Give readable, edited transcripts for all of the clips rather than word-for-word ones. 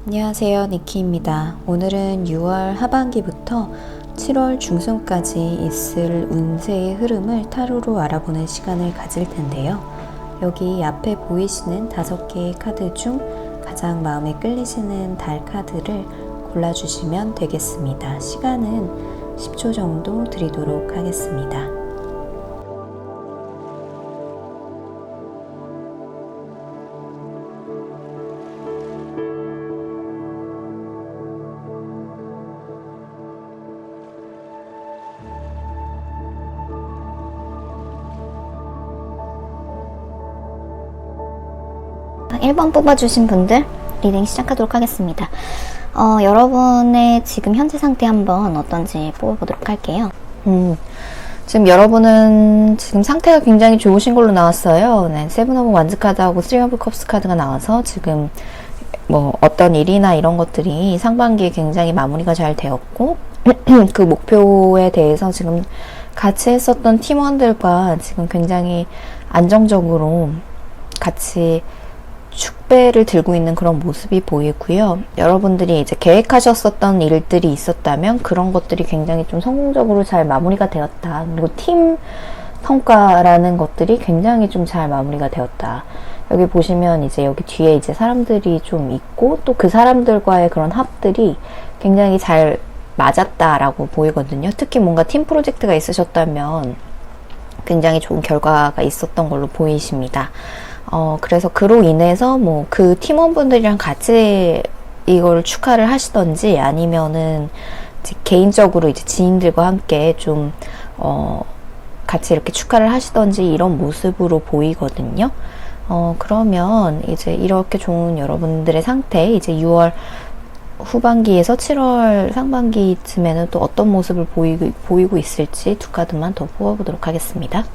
안녕하세요, 니키입니다. 오늘은 6월 하반기부터 7월 중순까지 있을 운세의 흐름을 타로로 알아보는 시간을 가질 텐데요. 여기 앞에 보이시는 5개의 카드 중 가장 마음에 끌리시는 달 카드를 골라주시면 되겠습니다. 시간은 10초 정도 드리도록 하겠습니다. 자, 1번 뽑아주신 분들 리딩 시작하도록 하겠습니다. 여러분의 지금 현재 상태 한번 어떤지 뽑아보도록 할게요. 지금 여러분은 지금 상태가 굉장히 좋으신 걸로 나왔어요. 네, 세븐 오브 완즈 카드하고 쓰리 오브 컵스 카드가 나와서 지금 뭐 어떤 일이나 이런 것들이 상반기에 굉장히 마무리가 잘 되었고 그 목표에 대해서 지금 같이 했었던 팀원들과 지금 굉장히 안정적으로 같이 축배를 들고 있는 그런 모습이 보이고요. 여러분들이 이제 계획하셨었던 일들이 있었다면 그런 것들이 굉장히 좀 성공적으로 잘 마무리가 되었다. 그리고 팀 성과라는 것들이 굉장히 좀 잘 마무리가 되었다. 여기 보시면 이제 여기 뒤에 이제 사람들이 좀 있고 또 그 사람들과의 그런 합들이 굉장히 잘 맞았다라고 보이거든요. 특히 뭔가 팀 프로젝트가 있으셨다면 굉장히 좋은 결과가 있었던 걸로 보이십니다. 그래서 그로 인해서 뭐 그 팀원분들이랑 같이 이걸 축하를 하시던지 아니면은 이제 개인적으로 이제 지인들과 함께 좀 같이 이렇게 축하를 하시던지 이런 모습으로 보이거든요. 그러면 이제 이렇게 좋은 여러분들의 상태, 이제 6월 후반기에서 7월 상반기쯤에는 또 어떤 모습을 보이고 있을지 두 카드만 더 뽑아보도록 하겠습니다.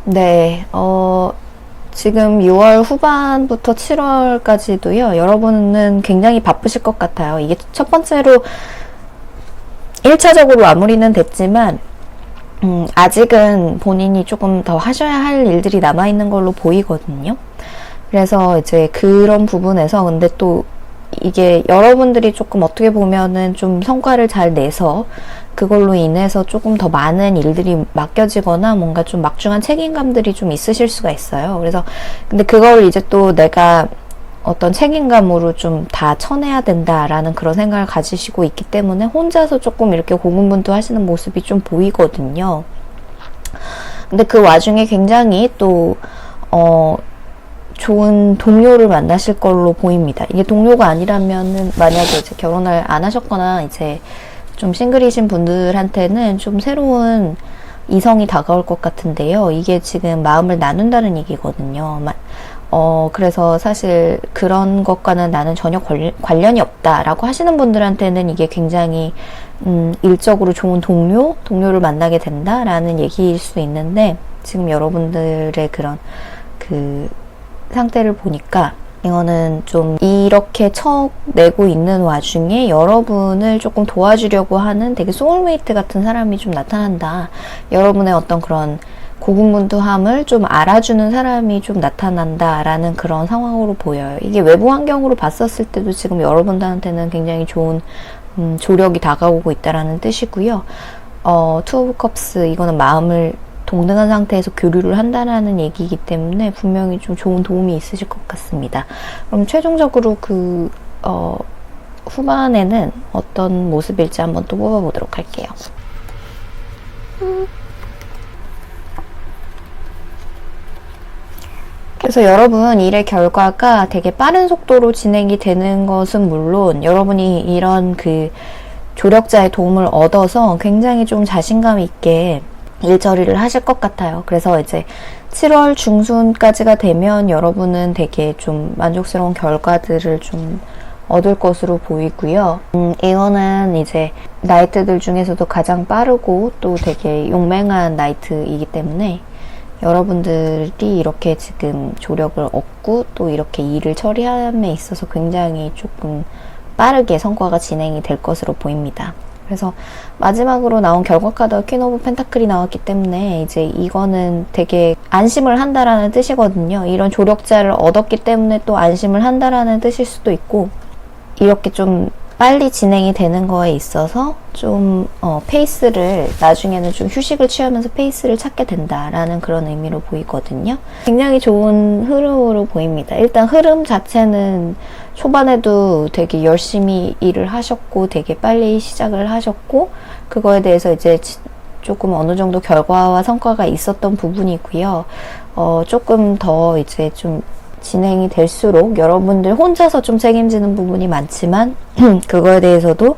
네, 지금 6월 후반부터 7월까지도요, 여러분은 굉장히 바쁘실 것 같아요. 이게 첫 번째로 1차적으로 마무리는 됐지만, 아직은 본인이 조금 더 하셔야 할 일들이 남아있는 걸로 보이거든요. 그래서 이제 그런 부분에서 근데 또 이게 여러분들이 조금 어떻게 보면은 좀 성과를 잘 내서 그걸로 인해서 조금 더 많은 일들이 맡겨지거나 뭔가 좀 막중한 책임감들이 좀 있으실 수가 있어요. 그래서 근데 그걸 이제 또 내가 어떤 책임감으로 좀 다 쳐내야 된다라는 그런 생각을 가지시고 있기 때문에 혼자서 조금 이렇게 고군분투하시는 모습이 좀 보이거든요. 근데 그 와중에 굉장히 또 좋은 동료를 만나실 걸로 보입니다. 이게 동료가 아니라면은 만약에 이제 결혼을 안 하셨거나 이제 좀 싱글이신 분들한테는 좀 새로운 이성이 다가올 것 같은데요. 이게 지금 마음을 나눈다는 얘기거든요. 그래서 사실 그런 것과는 나는 전혀 관련이 없다라고 하시는 분들한테는 이게 굉장히 일적으로 좋은 동료를 만나게 된다라는 얘기일 수 있는데 지금 여러분들의 그런 그 상태를 보니까 이거는 좀 이렇게 척내고 있는 와중에 여러분을 조금 도와주려고 하는 되게 소울메이트 같은 사람이 좀 나타난다. 여러분의 어떤 그런 고군분투함을 좀 알아주는 사람이 좀 나타난다라는 그런 상황으로 보여요. 이게 외부 환경으로 봤었을 때도 지금 여러분들한테는 굉장히 좋은 조력이 다가오고 있다라는 뜻이고요. 투 오브 컵스 이거는 마음을 동등한 상태에서 교류를 한다라는 얘기이기 때문에 분명히 좀 좋은 도움이 있으실 것 같습니다. 그럼 최종적으로 그 후반에는 어떤 모습일지 한번 또 뽑아보도록 할게요. 그래서 여러분 일의 결과가 되게 빠른 속도로 진행이 되는 것은 물론 여러분이 이런 그 조력자의 도움을 얻어서 굉장히 좀 자신감 있게 일 처리를 하실 것 같아요. 그래서 이제 7월 중순까지가 되면 여러분은 되게 좀 만족스러운 결과들을 좀 얻을 것으로 보이고요. 이거는 이제 나이트들 중에서도 가장 빠르고 또 되게 용맹한 나이트이기 때문에 여러분들이 이렇게 지금 조력을 얻고 또 이렇게 일을 처리함에 있어서 굉장히 조금 빠르게 성과가 진행이 될 것으로 보입니다. 그래서 마지막으로 나온 결과 카드가 퀸 오브 펜타클이 나왔기 때문에 이제 이거는 되게 안심을 한다라는 뜻이거든요. 이런 조력자를 얻었기 때문에 또 안심을 한다라는 뜻일 수도 있고, 이렇게 좀 빨리 진행이 되는 거에 있어서 좀 페이스를 나중에는 좀 휴식을 취하면서 페이스를 찾게 된다라는 그런 의미로 보이거든요. 굉장히 좋은 흐름으로 보입니다. 일단 흐름 자체는 초반에도 되게 열심히 일을 하셨고 되게 빨리 시작을 하셨고, 그거에 대해서 이제 조금 어느 정도 결과와 성과가 있었던 부분이고요. 조금 더 이제 좀 진행이 될수록 여러분들 혼자서 좀 책임지는 부분이 많지만 그거에 대해서도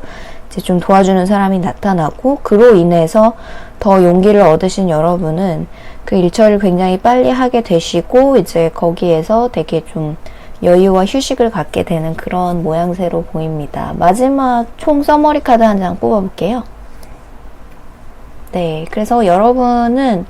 이제 좀 도와주는 사람이 나타나고, 그로 인해서 더 용기를 얻으신 여러분은 그 일처리를 굉장히 빨리 하게 되시고 이제 거기에서 되게 좀 여유와 휴식을 갖게 되는 그런 모양새로 보입니다. 마지막 총 서머리 카드 한 장 뽑아볼게요. 네, 그래서 여러분은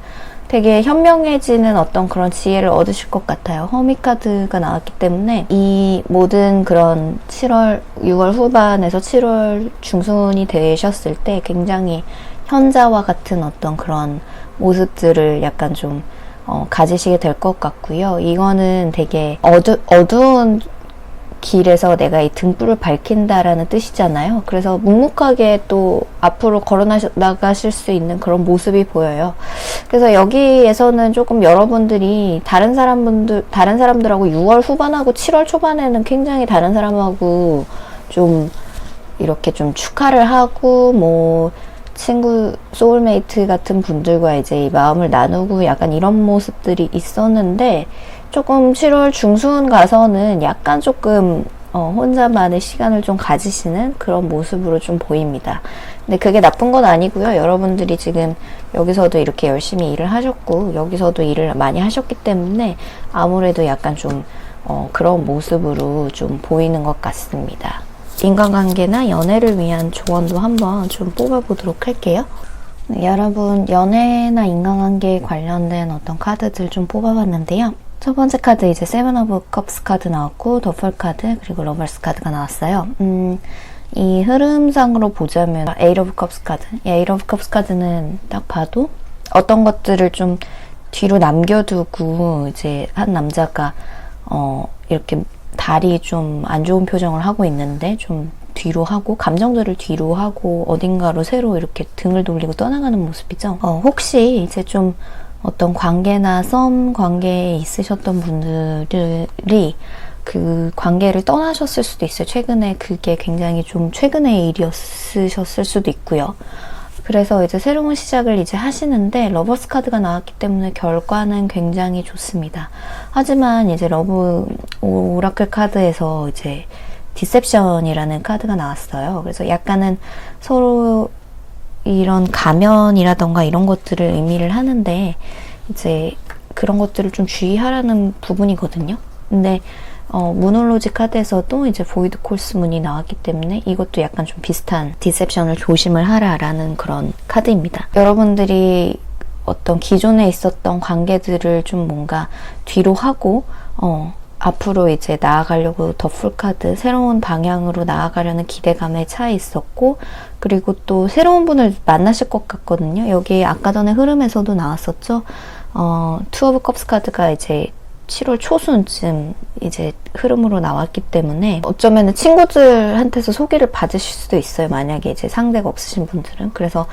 되게 현명해지는 어떤 그런 지혜를 얻으실 것 같아요. 허미 카드가 나왔기 때문에 이 모든 그런 6월 후반에서 7월 중순이 되셨을 때 굉장히 현자와 같은 어떤 그런 모습들을 약간 좀 가지시게 될 것 같고요. 이거는 되게 어두운 길에서 내가 이 등불을 밝힌다라는 뜻이잖아요. 그래서 묵묵하게 또 앞으로 걸어나가실 수 있는 그런 모습이 보여요. 그래서 여기에서는 조금 여러분들이 다른 사람들하고 6월 후반하고 7월 초반에는 굉장히 다른 사람하고 좀 이렇게 좀 축하를 하고 뭐 친구, 소울메이트 같은 분들과 이제 이 마음을 나누고 약간 이런 모습들이 있었는데, 조금 7월 중순 가서는 약간 조금 혼자만의 시간을 좀 가지시는 그런 모습으로 좀 보입니다. 근데 그게 나쁜 건 아니고요. 여러분들이 지금 여기서도 이렇게 열심히 일을 하셨고 여기서도 일을 많이 하셨기 때문에 아무래도 약간 좀 그런 모습으로 좀 보이는 것 같습니다. 인간관계나 연애를 위한 조언도 한번 좀 뽑아보도록 할게요. 네, 여러분, 연애나 인간관계에 관련된 어떤 카드들 좀 뽑아봤는데요. 첫 번째 카드 이제 세븐 오브 컵스 카드 나왔고, 더펄 카드, 그리고 러버스 카드가 나왔어요. 이 흐름상으로 보자면 에이트 오브 컵스 카드, 에이트 오브 컵스 카드는 딱 봐도 어떤 것들을 좀 뒤로 남겨두고 이제 한 남자가 이렇게 달이 좀 안 좋은 표정을 하고 있는데 좀 뒤로 하고 감정들을 뒤로 하고 어딘가로 새로 이렇게 등을 돌리고 떠나가는 모습이죠. 혹시 이제 좀 어떤 관계나 썸 관계에 있으셨던 분들이 그 관계를 떠나셨을 수도 있어요. 최근에 그게 굉장히 좀 최근의 일이었으셨을 수도 있고요. 그래서 이제 새로운 시작을 이제 하시는데 러버스 카드가 나왔기 때문에 결과는 굉장히 좋습니다. 하지만 이제 러브 오라클 카드에서 이제 디셉션이라는 카드가 나왔어요. 그래서 약간은 서로 이런 가면이라던가 이런 것들을 의미를 하는데 이제 그런 것들을 좀 주의하라는 부분이거든요. 근데 무놀로지 카드에서도 이제 보이드 콜스 문이 나왔기 때문에 이것도 약간 좀 비슷한 디셉션을 조심을 하라라는 그런 카드입니다. 여러분들이 어떤 기존에 있었던 관계들을 좀 뭔가 뒤로 하고 앞으로 이제 나아가려고 더풀 카드 새로운 방향으로 나아가려는 기대감에 차 있었고, 그리고 또 새로운 분을 만나실 것 같거든요. 여기 아까 전에 흐름에서도 나왔었죠. 투 오브 컵스 카드가 이제 7월 초순쯤 이제 흐름으로 나왔기 때문에 어쩌면 친구들한테서 소개를 받으실 수도 있어요. 만약에 이제 상대가 없으신 분들은. 그래서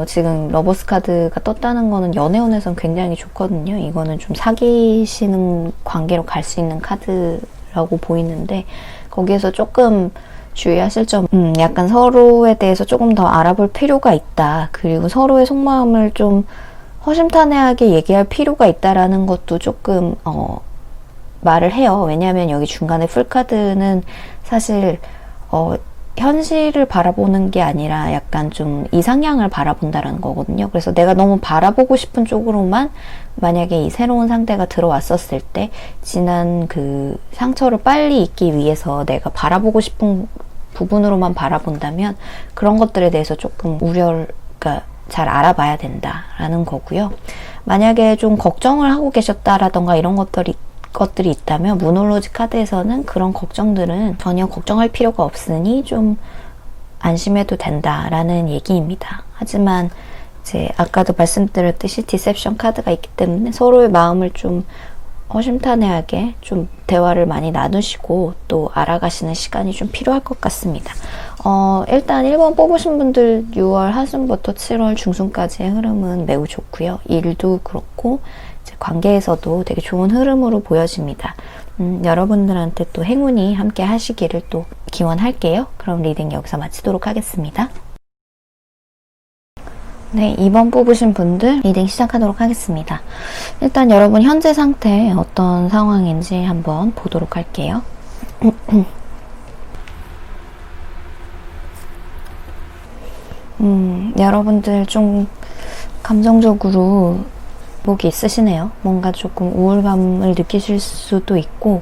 지금 러버스 카드가 떴다는 거는 연애운에선 굉장히 좋거든요. 이거는 좀 사귀시는 관계로 갈 수 있는 카드라고 보이는데 거기에서 조금 주의하실 점, 약간 서로에 대해서 조금 더 알아볼 필요가 있다. 그리고 서로의 속마음을 좀 허심탄회하게 얘기할 필요가 있다라는 것도 조금 말을 해요. 왜냐하면 여기 중간에 풀카드는 사실 현실을 바라보는 게 아니라 약간 좀 이상향을 바라본다라는 거거든요. 그래서 내가 너무 바라보고 싶은 쪽으로만 만약에 이 새로운 상대가 들어왔었을 때 지난 그 상처를 빨리 잊기 위해서 내가 바라보고 싶은 부분으로만 바라본다면 그런 것들에 대해서 조금 그러니까 잘 알아봐야 된다라는 거고요. 만약에 좀 걱정을 하고 계셨다라던가 이런 것들이 있다면 무놀로지 카드에서는 그런 걱정들은 전혀 걱정할 필요가 없으니 좀 안심해도 된다라는 얘기입니다. 하지만 이제 아까도 말씀드렸듯이 디셉션 카드가 있기 때문에 서로의 마음을 좀 허심탄회하게 좀 대화를 많이 나누시고 또 알아가시는 시간이 좀 필요할 것 같습니다. 일단 1번 뽑으신 분들 6월 하순부터 7월 중순까지의 흐름은 매우 좋고요. 일도 그렇고 이제 관계에서도 되게 좋은 흐름으로 보여집니다. 여러분들한테 또 행운이 함께 하시기를 또 기원할게요. 그럼 리딩 여기서 마치도록 하겠습니다. 네, 2번 뽑으신 분들 리딩 시작하도록 하겠습니다. 일단 여러분 현재 상태 어떤 상황인지 한번 보도록 할게요. 여러분들 좀 감정적으로 목이 있으시네요. 뭔가 조금 우울감을 느끼실 수도 있고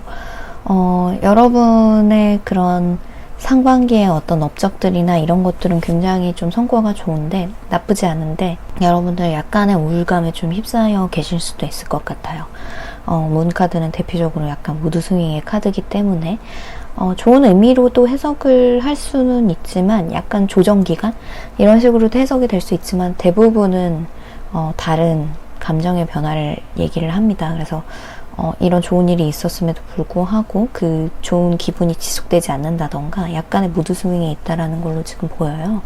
여러분의 그런 상반기의 어떤 업적들이나 이런 것들은 굉장히 좀 성과가 좋은데 나쁘지 않은데 여러분들 약간의 우울감에 좀 휩싸여 계실 수도 있을 것 같아요. 문카드는 대표적으로 약간 무드스윙의 카드이기 때문에 좋은 의미로도 해석을 할 수는 있지만 약간 조정기간 이런 식으로도 해석이 될 수 있지만 대부분은 다른 감정의 변화를 얘기를 합니다. 그래서 이런 좋은 일이 있었음에도 불구하고 그 좋은 기분이 지속되지 않는다던가 약간의 무드 스윙이 있다라는 걸로 지금 보여요.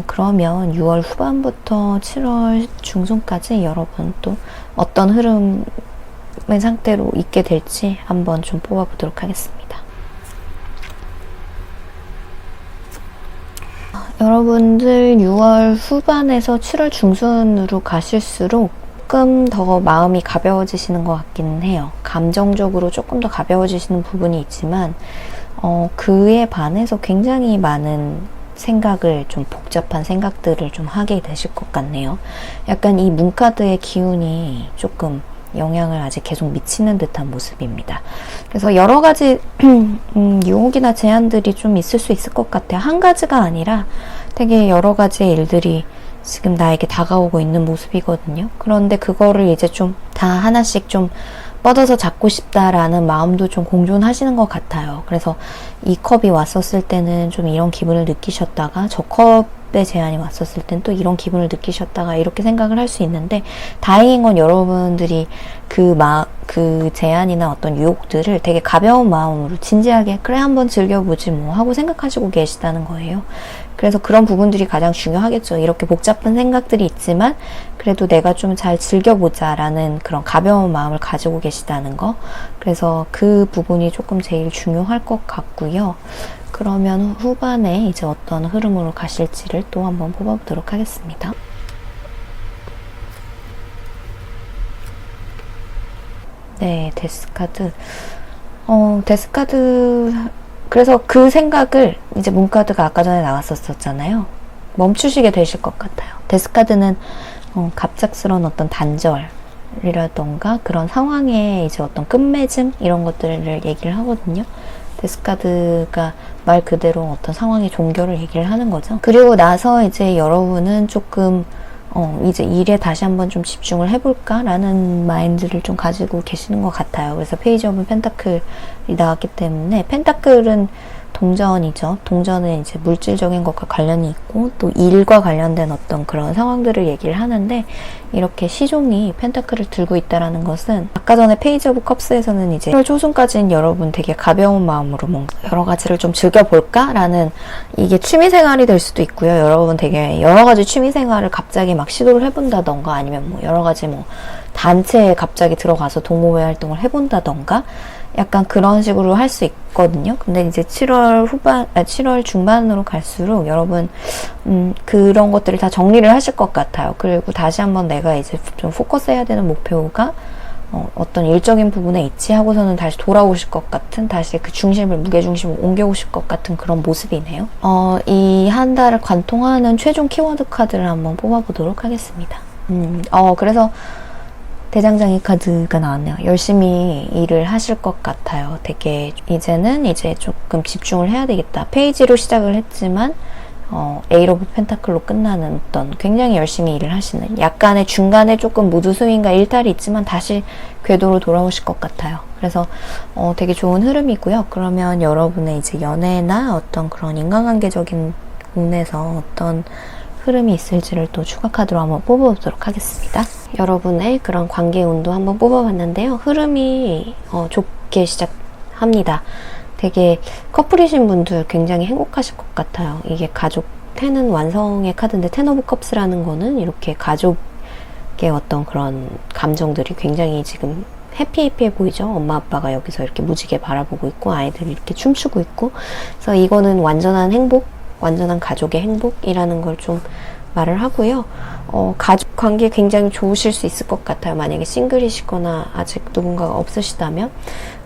그러면 6월 후반부터 7월 중순까지 여러분 또 어떤 흐름의 상태로 있게 될지 한번 좀 뽑아보도록 하겠습니다. 여러분들 6월 후반에서 7월 중순으로 가실수록 조금 더 마음이 가벼워지시는 것 같기는 해요. 감정적으로 조금 더 가벼워지시는 부분이 있지만 그에 반해서 굉장히 많은 생각을 좀 복잡한 생각들을 좀 하게 되실 것 같네요. 약간 이 문카드의 기운이 조금 영향을 아직 계속 미치는 듯한 모습입니다. 그래서 여러 가지 유혹이나 제한들이 좀 있을 수 있을 것 같아요. 한 가지가 아니라 되게 여러 가지의 일들이 지금 나에게 다가오고 있는 모습이거든요. 그런데 그거를 이제 좀 다 하나씩 좀 뻗어서 잡고 싶다라는 마음도 좀 공존하시는 것 같아요. 그래서 이 컵이 왔었을 때는 좀 이런 기분을 느끼셨다가 저 컵의 제안이 왔었을 땐 또 이런 기분을 느끼셨다가 이렇게 생각을 할 수 있는데 다행인 건 여러분들이 그 제안이나 어떤 유혹들을 되게 가벼운 마음으로 진지하게 그래 한번 즐겨보지 뭐 하고 생각하시고 계시다는 거예요. 그래서 그런 부분들이 가장 중요하겠죠. 이렇게 복잡한 생각들이 있지만 그래도 내가 좀 잘 즐겨보자 라는 그런 가벼운 마음을 가지고 계시다는 거. 그래서 그 부분이 조금 제일 중요할 것 같고요. 그러면 후반에 이제 어떤 흐름으로 가실지를 또 한번 뽑아보도록 하겠습니다. 네, 데스카드. 데스카드. 그래서 그 생각을 이제 문카드가 아까 전에 나왔었잖아요. 멈추시게 되실 것 같아요. 데스카드는 갑작스러운 어떤 단절이라던가 그런 상황의 이제 어떤 끝맺음 이런 것들을 얘기를 하거든요. 데스카드가 말 그대로 어떤 상황의 종결을 얘기를 하는 거죠. 그리고 나서 이제 여러분은 조금 이제 일에 다시 한번 좀 집중을 해볼까라는 마인드를 좀 가지고 계시는 것 같아요. 그래서 페이지 오브 펜타클이 나왔기 때문에 펜타클은 동전이죠. 동전은 이제 물질적인 것과 관련이 있고 또 일과 관련된 어떤 그런 상황들을 얘기를 하는데 이렇게 시종이 펜타클을 들고 있다라는 것은 아까 전에 페이지 오브 컵스에서는 이제 7월 초순까지는 여러분 되게 가벼운 마음으로 뭔가 여러 가지를 좀 즐겨볼까라는 이게 취미생활이 될 수도 있고요. 여러분 되게 여러 가지 취미생활을 갑자기 막 시도를 해본다던가 아니면 뭐 여러 가지 뭐 단체에 갑자기 들어가서 동호회 활동을 해본다던가 약간 그런 식으로 할 수 있거든요. 근데 이제 7월 중반으로 갈수록 여러분, 그런 것들을 다 정리를 하실 것 같아요. 그리고 다시 한번 내가 이제 좀 포커스 해야 되는 목표가 어떤 일적인 부분에 있지 하고서는 다시 돌아오실 것 같은, 다시 그 무게중심을 옮겨오실 것 같은 그런 모습이네요. 이 한 달을 관통하는 최종 키워드 카드를 한번 뽑아보도록 하겠습니다. 그래서 대장장이 카드가 나왔네요. 열심히 일을 하실 것 같아요. 되게 이제는 이제 조금 집중을 해야 되겠다. 페이지로 시작을 했지만 에이트 오브 펜타클로 끝나는 어떤 굉장히 열심히 일을 하시는, 약간의 중간에 조금 무드 스윙과 일탈이 있지만 다시 궤도로 돌아오실 것 같아요. 그래서 되게 좋은 흐름이고요. 그러면 여러분의 이제 연애나 어떤 그런 인간관계적인 부분에서 어떤 흐름이 있을지를 또 추가 카드로 한번 뽑아보도록 하겠습니다. 여러분의 그런 관계 운도 한번 뽑아봤는데요. 흐름이 좋게 시작합니다. 되게 커플이신 분들 굉장히 행복하실 것 같아요. 이게 가족, 텐은 완성의 카드인데 텐 오브 컵스라는 거는 이렇게 가족의 어떤 그런 감정들이 굉장히 지금 해피해 보이죠? 엄마 아빠가 여기서 이렇게 무지개 바라보고 있고 아이들이 이렇게 춤추고 있고, 그래서 이거는 완전한 행복, 완전한 가족의 행복이라는 걸 좀 말을 하고요. 가족 관계 굉장히 좋으실 수 있을 것 같아요. 만약에 싱글이시거나 아직 누군가가 없으시다면.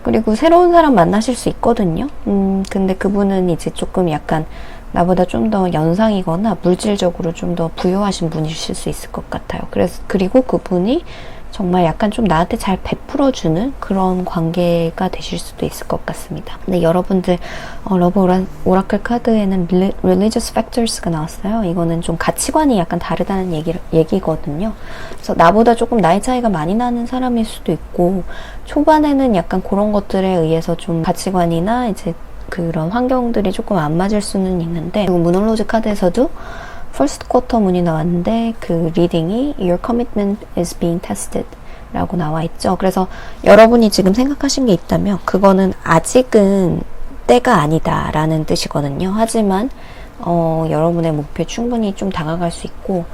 그리고 새로운 사람 만나실 수 있거든요. 근데 그분은 이제 조금 약간 나보다 좀 더 연상이거나 물질적으로 좀 더 부유하신 분이실 수 있을 것 같아요. 그리고 그분이 정말 약간 좀 나한테 잘 베풀어주는 그런 관계가 되실 수도 있을 것 같습니다. 근데 여러분들 러브 오라클 카드에는 religious factors가 나왔어요. 이거는 좀 가치관이 약간 다르다는 얘기거든요. 그래서 나보다 조금 나이 차이가 많이 나는 사람일 수도 있고, 초반에는 약간 그런 것들에 의해서 좀 가치관이나 이제 그런 환경들이 조금 안 맞을 수는 있는데, 그리고 문홀로즈 카드에서도 퍼스트 쿼터 문이 나왔는데 그 리딩이 Your commitment is being tested 라고 나와 있죠. 그래서 여러분이 지금 생각하신 게 있다면 그거는 아직은 때가 아니다 라는 뜻이거든요. 하지만 여러분의 목표에 충분히 좀 다가갈 수 있고,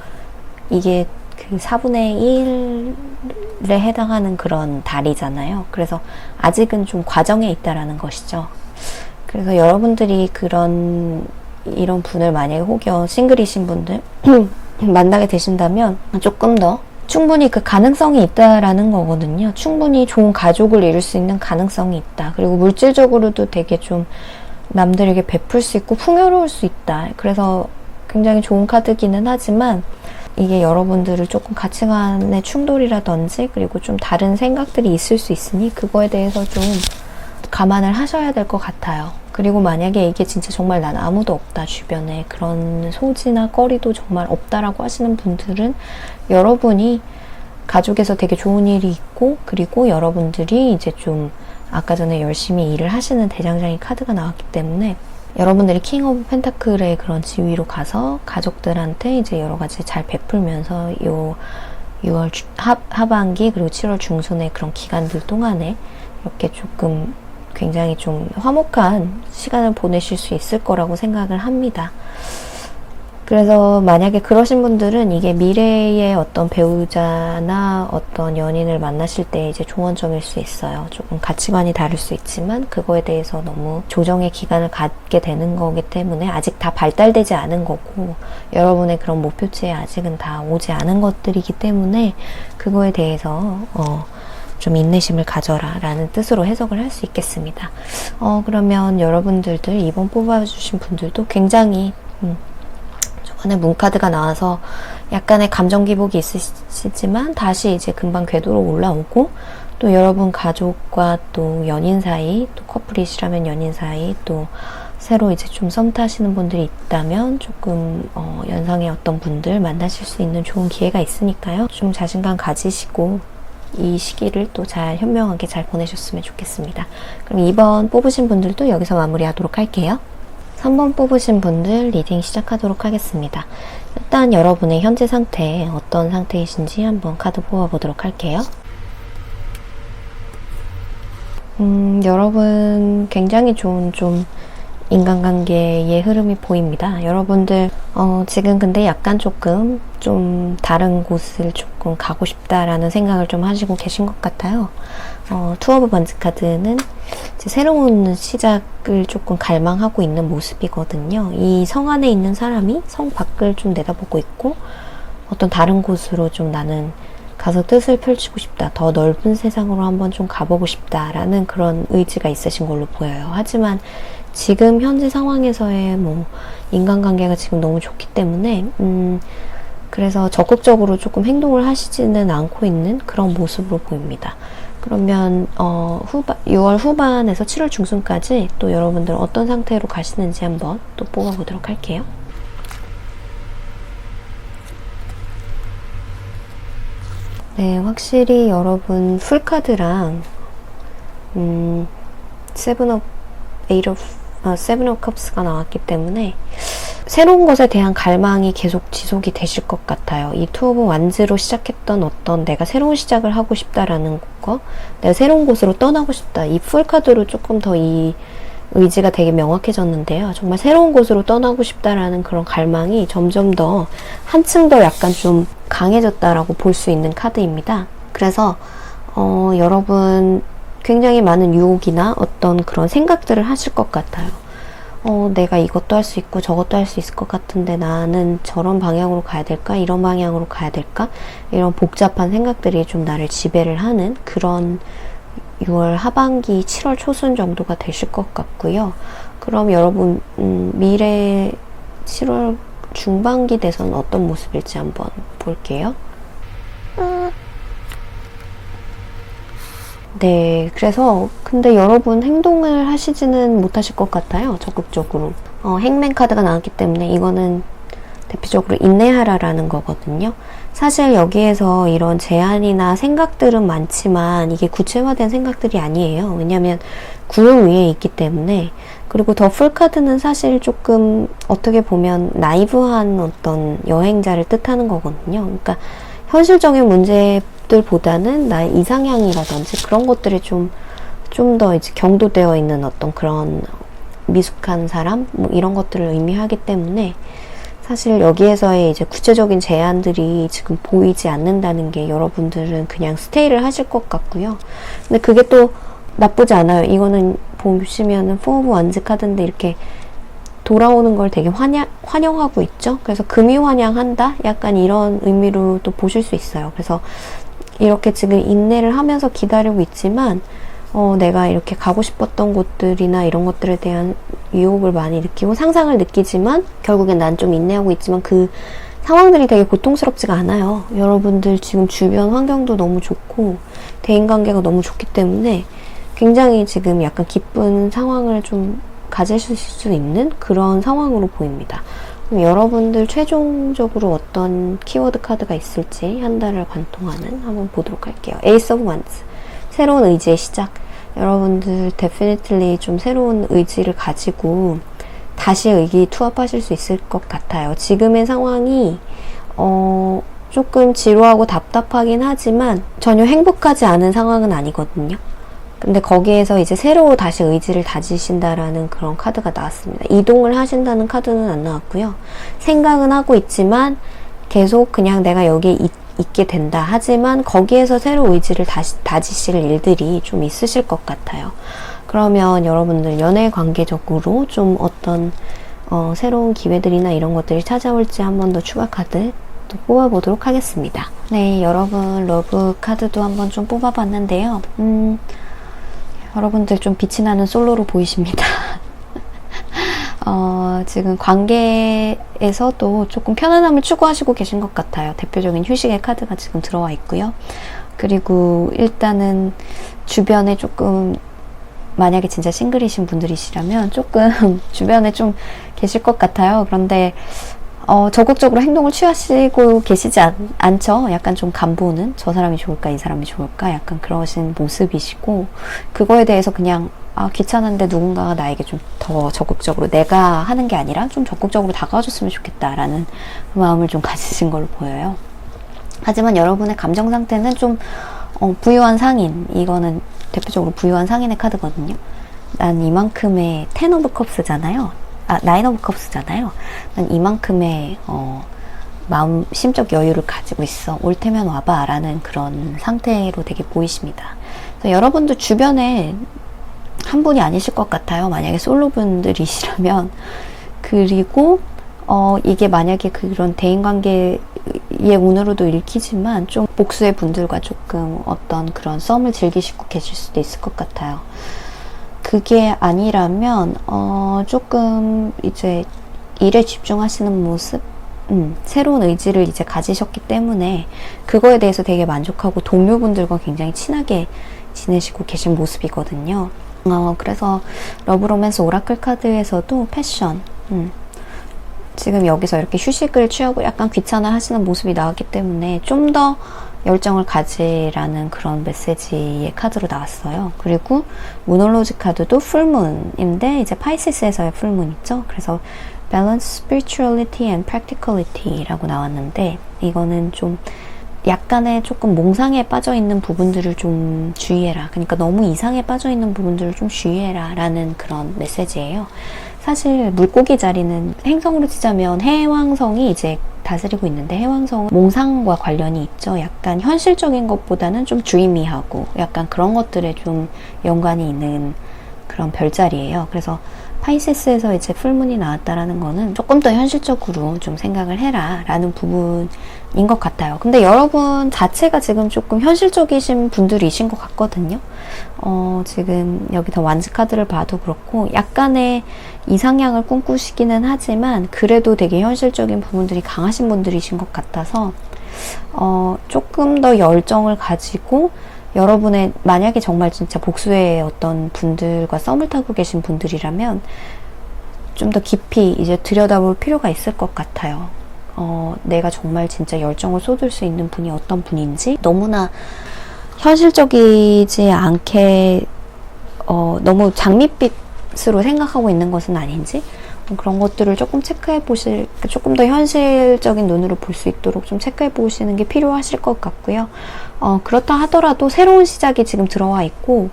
이게 그 4분의 1에 해당하는 그런 달이잖아요. 그래서 아직은 좀 과정에 있다라는 것이죠. 그래서 여러분들이 이런 분을 만약에 혹여 싱글이신 분들 만나게 되신다면 조금 더 충분히 그 가능성이 있다라는 거거든요. 충분히 좋은 가족을 이룰 수 있는 가능성이 있다. 그리고 물질적으로도 되게 좀 남들에게 베풀 수 있고 풍요로울 수 있다. 그래서 굉장히 좋은 카드기는 하지만 이게 여러분들을 조금 가치관의 충돌이라든지 그리고 좀 다른 생각들이 있을 수 있으니 그거에 대해서 좀 감안을 하셔야 될 것 같아요. 그리고 만약에 이게 진짜 정말 난 아무도 없다, 주변에 그런 소지나 거리도 정말 없다라고 하시는 분들은 여러분이 가족에서 되게 좋은 일이 있고, 그리고 여러분들이 이제 좀 아까 전에 열심히 일을 하시는 대장장이 카드가 나왔기 때문에 여러분들이 킹 오브 펜타클의 그런 지위로 가서 가족들한테 이제 여러 가지 잘 베풀면서 요 6월 하반기 그리고 7월 중순의 그런 기간들 동안에 이렇게 조금 굉장히 좀 화목한 시간을 보내실 수 있을 거라고 생각을 합니다. 그래서 만약에 그러신 분들은 이게 미래의 어떤 배우자나 어떤 연인을 만나실 때 이제 조언점일 수 있어요. 조금 가치관이 다를 수 있지만 그거에 대해서 너무 조정의 기간을 갖게 되는 거기 때문에 아직 다 발달되지 않은 거고, 여러분의 그런 목표치에 아직은 다 오지 않은 것들이기 때문에 그거에 대해서 좀 인내심을 가져라 라는 뜻으로 해석을 할 수 있겠습니다. 그러면 여러분들도 이번 뽑아주신 분들도 굉장히 저번에 문카드가 나와서 약간의 감정 기복이 있으시지만 다시 이제 금방 궤도로 올라오고, 또 여러분 가족과 또 연인 사이, 또 커플이시라면 연인 사이, 또 새로 이제 좀 썸 타시는 분들이 있다면 조금 연상의 어떤 분들 만나실 수 있는 좋은 기회가 있으니까요. 좀 자신감 가지시고 이 시기를 또 잘 현명하게 잘 보내셨으면 좋겠습니다. 그럼 2번 뽑으신 분들도 여기서 마무리하도록 할게요. 3번 뽑으신 분들 리딩 시작하도록 하겠습니다. 일단 여러분의 현재 상태 어떤 상태이신지 한번 카드 뽑아보도록 할게요. 여러분 굉장히 좋은 좀 인간관계의 흐름이 보입니다. 여러분들 지금 근데 약간 조금 좀 다른 곳을 조금 가고 싶다라는 생각을 좀 하시고 계신 것 같아요. 투 오브 번즈 카드는 이제 새로운 시작을 조금 갈망하고 있는 모습이거든요. 이 성 안에 있는 사람이 성 밖을 좀 내다보고 있고, 어떤 다른 곳으로 좀 나는 가서 뜻을 펼치고 싶다, 더 넓은 세상으로 한번 좀 가보고 싶다라는 그런 의지가 있으신 걸로 보여요. 하지만 지금 현재 상황에서의 인간관계가 지금 너무 좋기 때문에 그래서 적극적으로 조금 행동을 하시지는 않고 있는 그런 모습으로 보입니다. 그러면 6월 후반에서 7월 중순까지 또 여러분들 어떤 상태로 가시는지 한번 또 뽑아보도록 할게요. 네, 확실히 여러분 풀카드랑 세븐 오브 컵스가 나왔기 때문에 새로운 것에 대한 갈망이 계속 지속이 되실 것 같아요. 이 투 오브 완즈로 시작했던 어떤 내가 새로운 시작을 하고 싶다라는 거, 내가 새로운 곳으로 떠나고 싶다. 이 풀카드로 조금 더 이 의지가 되게 명확해졌는데요. 정말 새로운 곳으로 떠나고 싶다라는 그런 갈망이 점점 더 한층 더 약간 좀 강해졌다라고 볼 수 있는 카드입니다. 그래서 여러분 굉장히 많은 유혹이나 어떤 그런 생각들을 하실 것 같아요. 내가 이것도 할 수 있고 저것도 할 수 있을 것 같은데 나는 저런 방향으로 가야 될까? 이런 방향으로 가야 될까? 이런 복잡한 생각들이 좀 나를 지배를 하는 그런 6월 하반기 7월 초순 정도가 되실 것 같고요. 그럼 여러분 미래 7월 중반기 돼서는 어떤 모습일지 한번 볼게요. 네, 그래서 근데 여러분 행동을 하시지는 못하실 것 같아요. 적극적으로. 행맨 카드가 나왔기 때문에 이거는 대표적으로 인내하라라는 거거든요. 사실 여기에서 이런 제안이나 생각들은 많지만 이게 구체화된 생각들이 아니에요. 왜냐하면 구름 위에 있기 때문에. 그리고 더 풀카드는 사실 조금 어떻게 보면 나이브한 어떤 여행자를 뜻하는 거거든요. 그러니까 현실적인 문제들보다는 나의 이상향이라든지 그런 것들이 좀 더 이제 경도되어 있는 어떤 그런 미숙한 사람 뭐 이런 것들을 의미하기 때문에 사실 여기에서의 이제 구체적인 제안들이 지금 보이지 않는다는 게 여러분들은 그냥 스테이를 하실 것 같고요. 근데 그게 또 나쁘지 않아요. 이거는 보시면은 4 오브 완즈 카드인데 이렇게 돌아오는 걸 되게 환영하고 있죠. 그래서 금이 환영한다? 약간 이런 의미로 또 보실 수 있어요. 그래서 이렇게 지금 인내를 하면서 기다리고 있지만 내가 이렇게 가고 싶었던 곳들이나 이런 것들에 대한 유혹을 많이 느끼고 상상을 느끼지만 결국엔 난 좀 인내하고 있지만 그 상황들이 되게 고통스럽지가 않아요. 여러분들 지금 주변 환경도 너무 좋고 대인관계가 너무 좋기 때문에 굉장히 지금 약간 기쁜 상황을 좀 가지실 수 있는 그런 상황으로 보입니다. 그럼 여러분들 최종적으로 어떤 키워드 카드가 있을지 한 달을 관통하는 한번 보도록 할게요. 에이스 오브 완즈, 새로운 의지의 시작. 여러분들 definitely 좀 새로운 의지를 가지고 다시 의기투합하실 수 있을 것 같아요. 지금의 상황이 조금 지루하고 답답하긴 하지만 전혀 행복하지 않은 상황은 아니거든요. 근데 거기에서 이제 새로 다시 의지를 다지신다라는 그런 카드가 나왔습니다. 이동을 하신다는 카드는 안 나왔고요. 생각은 하고 있지만 계속 그냥 내가 여기에 있게 된다. 하지만 거기에서 새로 의지를 다지실 일들이 좀 있으실 것 같아요. 그러면 여러분들 연애 관계적으로 좀 어떤 새로운 기회들이나 이런 것들이 찾아올지 한 번 더 추가 카드 또 뽑아보도록 하겠습니다. 네, 여러분 러브 카드도 한번 좀 뽑아봤는데요. 여러분들 좀 빛이 나는 솔로로 보이십니다. 지금 관계에서도 조금 편안함을 추구하시고 계신 것 같아요. 대표적인 휴식의 카드가 지금 들어와 있고요. 그리고 일단은 주변에 조금 만약에 진짜 싱글이신 분들이시라면 조금 주변에 좀 계실 것 같아요. 그런데 적극적으로 행동을 취하시고 계시지 않죠? 약간 좀 간보는 저 사람이 좋을까 이 사람이 좋을까 약간 그러신 모습이시고 그거에 대해서 그냥 귀찮은데 누군가가 나에게 좀 더 적극적으로 내가 하는 게 아니라 좀 적극적으로 다가와줬으면 좋겠다라는 마음을 좀 가지신 걸로 보여요. 하지만 여러분의 감정 상태는 좀 부유한 상인, 이거는 대표적으로 부유한 상인의 카드거든요. 난 이만큼의 10 오브 컵스잖아요. 9 오브 컵스잖아요. 난 이만큼의 마음, 심적 여유를 가지고 있어. 올 테면 와봐 라는 그런 상태로 되게 보이십니다. 그래서 여러분들 주변에 한 분이 아니실 것 같아요. 만약에 솔로분들이시라면. 그리고 이게 만약에 그런 대인관계의 운으로도 읽히지만 좀 복수의 분들과 조금 어떤 그런 썸을 즐기시고 계실 수도 있을 것 같아요. 그게 아니라면 조금 이제 일에 집중하시는 모습, 새로운 의지를 이제 가지셨기 때문에 그거에 대해서 되게 만족하고 동료분들과 굉장히 친하게 지내시고 계신 모습이거든요. 그래서 러브로맨스 오라클 카드에서도 패션, 지금 여기서 이렇게 휴식을 취하고 약간 귀찮아 하시는 모습이 나왔기 때문에 좀 더 열정을 가지라는 그런 메시지의 카드로 나왔어요. 그리고 무놀로지 카드도 풀문인데 이제 파이시스에서의 풀문 있죠. 그래서 Balance Spirituality and Practicality라고 나왔는데 이거는 좀 약간의 조금 몽상에 빠져있는 부분들을 좀 주의해라. 그러니까 너무 이상에 빠져있는 부분들을 좀 주의해라 라는 그런 메시지예요. 사실 물고기 자리는 행성으로 치자면 해왕성이 이제 다스리고 있는데 해왕성은 몽상과 관련이 있죠. 약간 현실적인 것보다는 좀 주의미하고 약간 그런 것들에 좀 연관이 있는 그런 별자리예요. 그래서 파이시스에서 이제 풀문이 나왔다라는 거는 조금 더 현실적으로 좀 생각을 해라 라는 부분인 것 같아요. 근데 여러분 자체가 지금 조금 현실적이신 분들이신 것 같거든요. 지금 여기서 완즈 카드를 봐도 그렇고 약간의 이상향을 꿈꾸시기는 하지만 그래도 되게 현실적인 부분들이 강하신 분들이신 것 같아서 조금 더 열정을 가지고 여러분의 만약에 정말 진짜 복수의 어떤 분들과 썸을 타고 계신 분들이라면 좀 더 깊이 이제 들여다볼 필요가 있을 것 같아요. 내가 정말 진짜 열정을 쏟을 수 있는 분이 어떤 분인지 너무나 현실적이지 않게 너무 장밋빛으로 생각하고 있는 것은 아닌지 그런 것들을 조금 체크해 보실, 조금 더 현실적인 눈으로 볼 수 있도록 좀 체크해 보시는 게 필요하실 것 같고요. 그렇다 하더라도 새로운 시작이 지금 들어와 있고,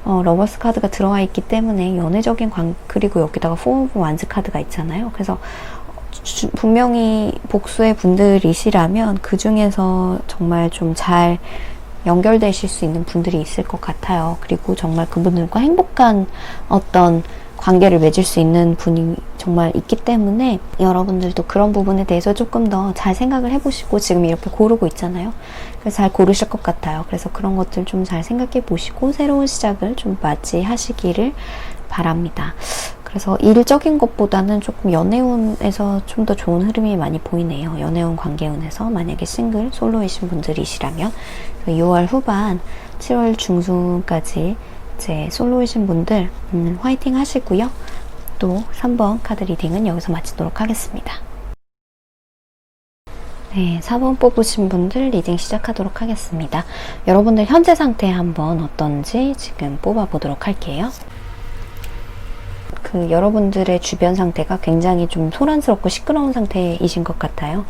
러버스 카드가 들어와 있기 때문에 연애적인 그리고 여기다가 포 오브 완즈 카드가 있잖아요. 그래서 분명히 복수의 분들이시라면 그 중에서 정말 좀 잘 연결되실 수 있는 분들이 있을 것 같아요. 그리고 정말 그분들과 행복한 어떤 관계를 맺을 수 있는 분이 정말 있기 때문에 여러분들도 그런 부분에 대해서 조금 더 잘 생각을 해보시고 지금 이렇게 고르고 있잖아요. 그래서 잘 고르실 것 같아요. 그래서 그런 것들 좀 잘 생각해 보시고 새로운 시작을 좀 맞이하시기를 바랍니다. 그래서 일적인 것보다는 조금 연애운에서 좀 더 좋은 흐름이 많이 보이네요. 연애운 관계운에서 만약에 싱글, 솔로이신 분들이시라면 6월 후반, 7월 중순까지 이제 솔로이신 분들 화이팅 하시고요. 또 3번 카드 리딩은 여기서 마치도록 하겠습니다. 네, 4번 뽑으신 분들 리딩 시작하도록 하겠습니다. 여러분들 현재 상태 한번 어떤지 지금 뽑아보도록 할게요. 여러분들의 주변 상태가 굉장히 좀 소란스럽고 시끄러운 상태이신 것 같아요.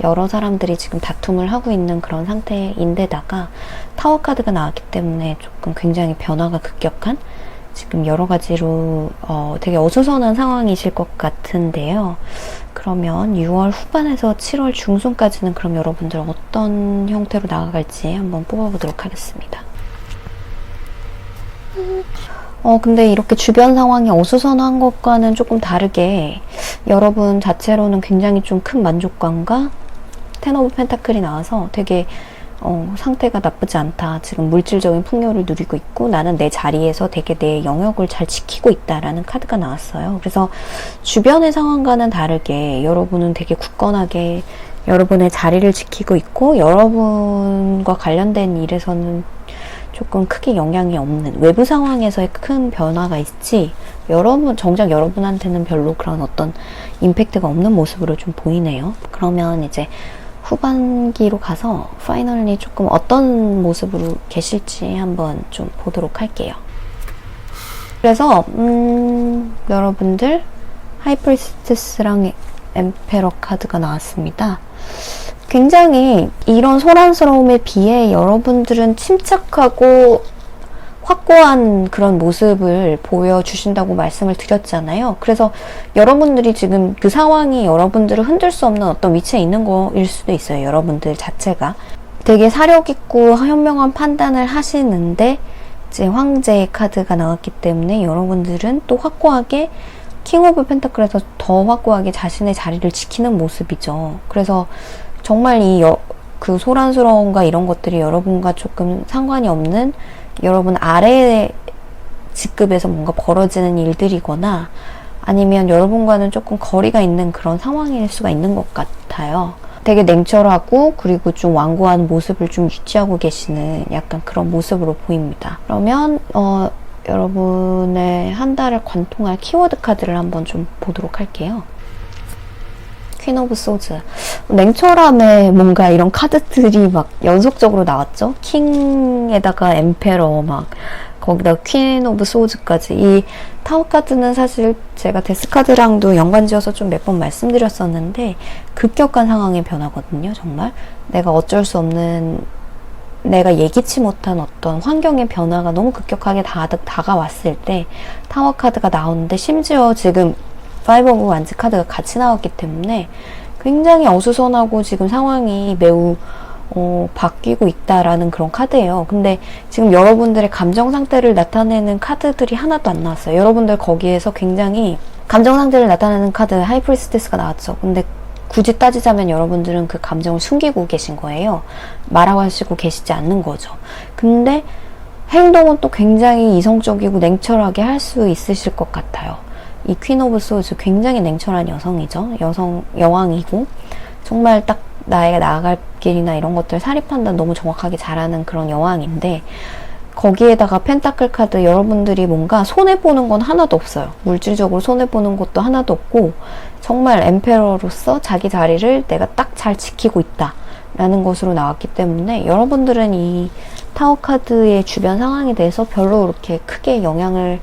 여러 사람들이 지금 다툼을 하고 있는 그런 상태인데다가 타워 카드가 나왔기 때문에 조금 굉장히 변화가 급격한 지금 여러 가지로 되게 어수선한 상황이실 것 같은데요. 그러면 6월 후반에서 7월 중순까지는 그럼 여러분들 어떤 형태로 나아갈지 한번 뽑아보도록 하겠습니다. 근데 이렇게 주변 상황이 어수선한 것과는 조금 다르게 여러분 자체로는 굉장히 좀 큰 만족감과 텐 오브 펜타클이 나와서 되게 상태가 나쁘지 않다. 지금 물질적인 풍요를 누리고 있고 나는 내 자리에서 되게 내 영역을 잘 지키고 있다라는 카드가 나왔어요. 그래서 주변의 상황과는 다르게 여러분은 되게 굳건하게 여러분의 자리를 지키고 있고 여러분과 관련된 일에서는 조금 크게 영향이 없는 외부 상황에서의 큰 변화가 있지 정작 여러분한테는 별로 그런 어떤 임팩트가 없는 모습으로 좀 보이네요. 그러면 이제 후반기로 가서 파이널리 조금 어떤 모습으로 계실지 한번 좀 보도록 할게요. 그래서 여러분들 하이프리스티스랑 엠페러 카드가 나왔습니다. 굉장히 이런 소란스러움에 비해 여러분들은 침착하고 확고한 그런 모습을 보여주신다고 말씀을 드렸잖아요. 그래서 여러분들이 지금 그 상황이 여러분들을 흔들 수 없는 어떤 위치에 있는 거일 수도 있어요. 여러분들 자체가. 되게 사력 있고 현명한 판단을 하시는데 이제 황제의 카드가 나왔기 때문에 여러분들은 또 확고하게 킹 오브 펜타클에서 더 확고하게 자신의 자리를 지키는 모습이죠. 그래서 정말 그 소란스러움과 이런 것들이 여러분과 조금 상관이 없는 여러분 아래 직급에서 뭔가 벌어지는 일들이거나 아니면 여러분과는 조금 거리가 있는 그런 상황일 수가 있는 것 같아요. 되게 냉철하고 그리고 좀 완고한 모습을 좀 유지하고 계시는 약간 그런 모습으로 보입니다. 그러면 여러분의 한 달을 관통할 키워드 카드를 한번 좀 보도록 할게요. 퀸 오브 소즈. 냉철함에 뭔가 이런 카드들이 막 연속적으로 나왔죠. 킹에다가 엠페러 막 거기다가 퀸 오브 소즈까지. 이 타워 카드는 사실 제가 데스 카드랑도 연관지어서 좀 몇 번 말씀드렸었는데 급격한 상황의 변화거든요. 정말 내가 어쩔 수 없는, 내가 예기치 못한 어떤 환경의 변화가 너무 급격하게 다가왔을 때 타워 카드가 나오는데, 심지어 지금 파이브 오브 완즈 카드가 같이 나왔기 때문에 굉장히 어수선하고 지금 상황이 매우 바뀌고 있다라는 그런 카드예요. 근데 지금 여러분들의 감정 상태를 나타내는 카드들이 하나도 안 나왔어요. 여러분들 거기에서 굉장히 감정 상태를 나타내는 카드 하이프리스테스가 나왔죠. 근데 굳이 따지자면 여러분들은 그 감정을 숨기고 계신 거예요. 말하시고 계시지 않는 거죠. 근데 행동은 또 굉장히 이성적이고 냉철하게 할 수 있으실 것 같아요. 이 퀸 오브 소즈 굉장히 냉철한 여성이죠. 여왕이고 정말 딱 나에게 나아갈 길이나 이런 것들 사리 판단 너무 정확하게 잘하는 그런 여왕인데, 거기에다가 펜타클 카드, 여러분들이 뭔가 손해보는 건 하나도 없어요. 물질적으로 손해보는 것도 하나도 없고 정말 엠페러로서 자기 자리를 내가 딱 잘 지키고 있다 라는 것으로 나왔기 때문에 여러분들은 이 타워 카드의 주변 상황에 대해서 별로 그렇게 크게 영향을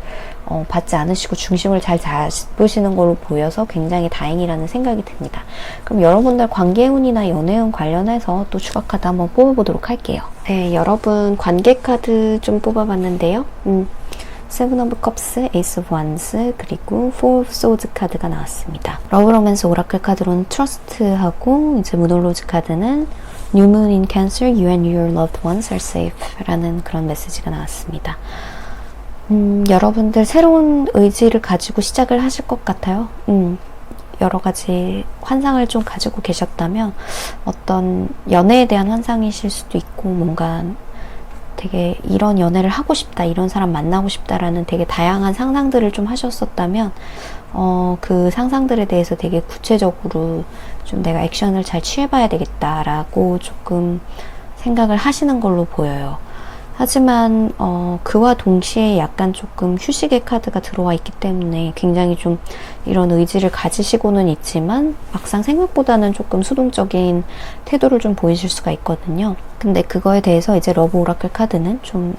받지 않으시고 중심을 잘 잡으시는 걸로 보여서 굉장히 다행이라는 생각이 듭니다. 그럼 여러분들 관계운이나 연애운 관련해서 또 추가 카드 한번 뽑아보도록 할게요. 네, 여러분 관계 카드 좀 뽑아봤는데요. 세븐 오브 컵스, 에이스 오브 완스, 그리고 포 오브 소드 카드가 나왔습니다. 러브 로맨스 오라클 카드로는 트러스트하고, 이제 무놀로즈 카드는 New Moon in Cancer, You and Your Loved Ones are Safe 라는 그런 메시지가 나왔습니다. 여러분들 새로운 의지를 가지고 시작을 하실 것 같아요. 여러 가지 환상을 좀 가지고 계셨다면 어떤 연애에 대한 환상이실 수도 있고, 뭔가 되게 이런 연애를 하고 싶다, 이런 사람 만나고 싶다라는 되게 다양한 상상들을 좀 하셨었다면 그 상상들에 대해서 되게 구체적으로 좀 내가 액션을 잘 취해봐야 되겠다라고 조금 생각을 하시는 걸로 보여요. 하지만 그와 동시에 약간 조금 휴식의 카드가 들어와 있기 때문에 굉장히 좀 이런 의지를 가지시고는 있지만 막상 생각보다는 조금 수동적인 태도를 좀 보이실 수가 있거든요. 근데 그거에 대해서 이제 러브 오라클 카드는 좀